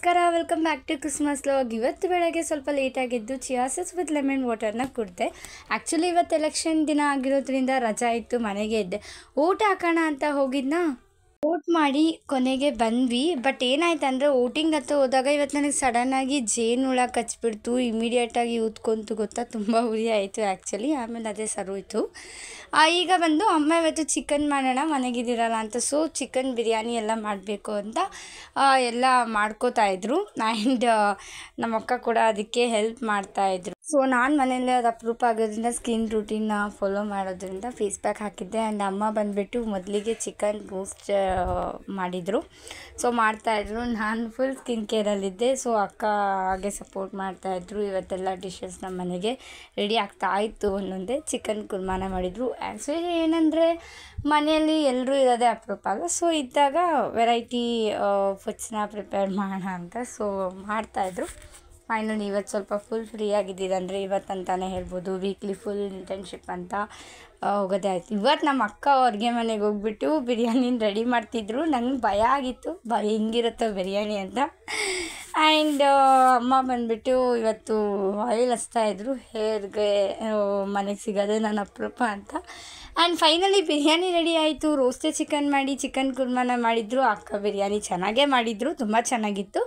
ನಮಸ್ಕಾರ, welcome back to Christmas vlog. ಇವತ್ತು ಬೆಳಗ್ಗೆ ಸ್ವಲ್ಪ ಲೇಟಾಗಿದ್ದು ಚಿಯಾ ಸೀಡ್ಸ್ ವಿತ್ ಲೆಮನ್ ವಾಟರ್ನ ಕುಡಿದೆ. ಆ್ಯಕ್ಚುಲಿ ಇವತ್ತು ಎಲೆಕ್ಷನ್ ದಿನ ಆಗಿರೋದ್ರಿಂದ ರಜಾ ಇತ್ತು, ಮನೆಗೆ ಇದ್ದೆ. ಓಟ್ ಹಾಕೋಣ ಅಂತ ಹೋಗಿದ್ನಾ, ವೋಟ್ ಮಾಡಿ ಕೊನೆಗೆ ಬಂದ್ವಿ. ಬಟ್ ಏನಾಯ್ತು ಅಂದರೆ ವೋಟಿಂಗ್ ಹತ್ರ ಹೋದಾಗ ಇವತ್ತು ನನಗೆ ಸಡನ್ನಾಗಿ ಜೇನುಹುಳ ಕಚ್ಬಿಡ್ತು. ಇಮಿಡಿಯೇಟಾಗಿ ಊದ್ಕೊಂತು ಗೊತ್ತಾ, ತುಂಬ ಉರಿ ಆಯಿತು ಆ್ಯಕ್ಚುಲಿ. ಆಮೇಲೆ ಅದೇ ಸರೋಯ್ತು. ಈಗ ಬಂದು ಅಮ್ಮ ಇವತ್ತು ಚಿಕನ್ ಮಾಡೋಣ ಮನೆಗಿದ್ದೀರಲ್ಲ ಅಂತ, ಸೊ ಚಿಕನ್ ಬಿರಿಯಾನಿ ಎಲ್ಲ ಮಾಡಬೇಕು ಅಂತ ಎಲ್ಲ ಮಾಡ್ಕೋತಾಯಿದ್ರು. ಆ್ಯಂಡ್ ನಮ್ಮ ಅಕ್ಕ ಕೂಡ ಅದಕ್ಕೆ ಹೆಲ್ಪ್ ಮಾಡ್ತಾಯಿದ್ರು. ಸೊ ನಾನು ಮನೆಯಲ್ಲೇ ಅದು ಅಪರೂಪ ಆಗೋದ್ರಿಂದ ಸ್ಕಿನ್ ರೂಟೀನ್ನ ಫಾಲೋ ಮಾಡೋದ್ರಿಂದ ಫೇಸ್ ಪ್ಯಾಕ್ ಹಾಕಿದ್ದೆ. ಆ್ಯಂಡ್ ಅಮ್ಮ ಬಂದುಬಿಟ್ಟು ಮೊದಲಿಗೆ ಚಿಕನ್ ರೋಸ್ಟ್ ಮಾಡಿದರು, ಸೊ ಮಾಡ್ತಾಯಿದ್ರು. ನಾನು ಫುಲ್ ಸ್ಕಿನ್ ಕೇರಲ್ಲಿದ್ದೆ, ಸೊ ಅಕ್ಕ ಹಾಗೆ ಸಪೋರ್ಟ್ ಮಾಡ್ತಾಯಿದ್ರು. ಇವತ್ತೆಲ್ಲ ಡಿಶಸ್ ನಮ್ಮ ಮನೆಗೆ ರೆಡಿ ಆಗ್ತಾಯಿತ್ತು. ಒಂದೊಂದೇ ಚಿಕನ್ ಕುರ್ಮಾನ ಮಾಡಿದರು. ಆ್ಯಕ್ಚುಲಿ ಏನಂದರೆ ಮನೆಯಲ್ಲಿ ಎಲ್ಲರೂ ಇರೋದೇ ಅಪರೂಪ ಅಲ್ಲ, ಸೊ ಇದ್ದಾಗ ವೆರೈಟಿ ಫುಡ್ಸ್ನ ಪ್ರಿಪೇರ್ ಮಾಡೋಣ ಅಂತ ಸೊ ಮಾಡ್ತಾಯಿದ್ರು. ಫೈನಲಿ ಇವತ್ತು ಸ್ವಲ್ಪ ಫುಲ್ ಫ್ರೀ ಆಗಿದ್ದಿದ್ದು, ಅಂದರೆ ಇವತ್ತಂತಾನೆ ಹೇಳ್ಬೋದು. ವೀಕ್ಲಿ ಫುಲ್ ಇಂಟರ್ನ್ಶಿಪ್ ಅಂತ ಹೋಗೋದೇ ಆಯಿತು. ಇವತ್ತು ನಮ್ಮ ಅಕ್ಕ ಅವ್ರಿಗೆ ಮನೆಗೆ ಹೋಗ್ಬಿಟ್ಟು ಬಿರಿಯಾನಿನ ರೆಡಿ ಮಾಡ್ತಿದ್ರು. ನಂಗೆ ಭಯ ಆಗಿತ್ತು, ಹೆಂಗಿರುತ್ತೋ ಬಿರಿಯಾನಿ ಅಂತ. ಆ್ಯಂಡ್ ಅಮ್ಮ ಬಂದುಬಿಟ್ಟು ಇವತ್ತು ಆಯಿಲ್ ಹಚ್ತಾಯಿದ್ರು, ಹೇರ್ಗೆ ಮನೆಗೆ ಸಿಗೋದೇ ನನ್ನ ಅಪರೂಪ ಅಂತ. ಆ್ಯಂಡ್ ಫೈನಲಿ ಬಿರಿಯಾನಿ ರೆಡಿ ಆಯಿತು. ರೋಸ್ಟೆಡ್ ಚಿಕನ್ ಮಾಡಿ ಚಿಕನ್ ಕುರ್ಮಾನ ಮಾಡಿದರು. ಅಕ್ಕ ಬಿರಿಯಾನಿ ಚೆನ್ನಾಗೇ ಮಾಡಿದರು, ತುಂಬ ಚೆನ್ನಾಗಿತ್ತು.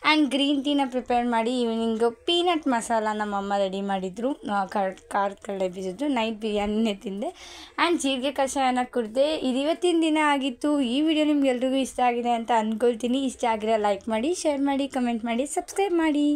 ಆ್ಯಂಡ್ ಗ್ರೀನ್ ಟೀನ ಪ್ರಿಪೇರ್ ಮಾಡಿ ಈವ್ನಿಂಗು ಪೀನಟ್ ಮಸಾಲ ನಮ್ಮಮ್ಮ ರೆಡಿ ಮಾಡಿದರು. ಖಾರದ ಕಡಲೆ ಬೀಜದ್ದು ನೈಟ್ ಬಿರಿಯಾನಿನೇ ತಿಂದೆ. ಆ್ಯಂಡ್ ಜೀರಿಗೆ ಕಷಾಯನ ಕುಡಿದೆ. ಇದು ಇವತ್ತಿನ ದಿನ ಆಗಿತ್ತು. ಈ ವಿಡಿಯೋ ನಿಮ್ಗೆಲ್ರಿಗೂ ಇಷ್ಟ ಆಗಿದೆ ಅಂತ ಅಂದ್ಕೊಳ್ತೀನಿ. ಇಷ್ಟ ಆಗಿರೋ ಲೈಕ್ ಮಾಡಿ, ಶೇರ್ ಮಾಡಿ, ಕಮೆಂಟ್ ಮಾಡಿ, ಸಬ್ಸ್ಕ್ರೈಬ್ ಮಾಡಿ.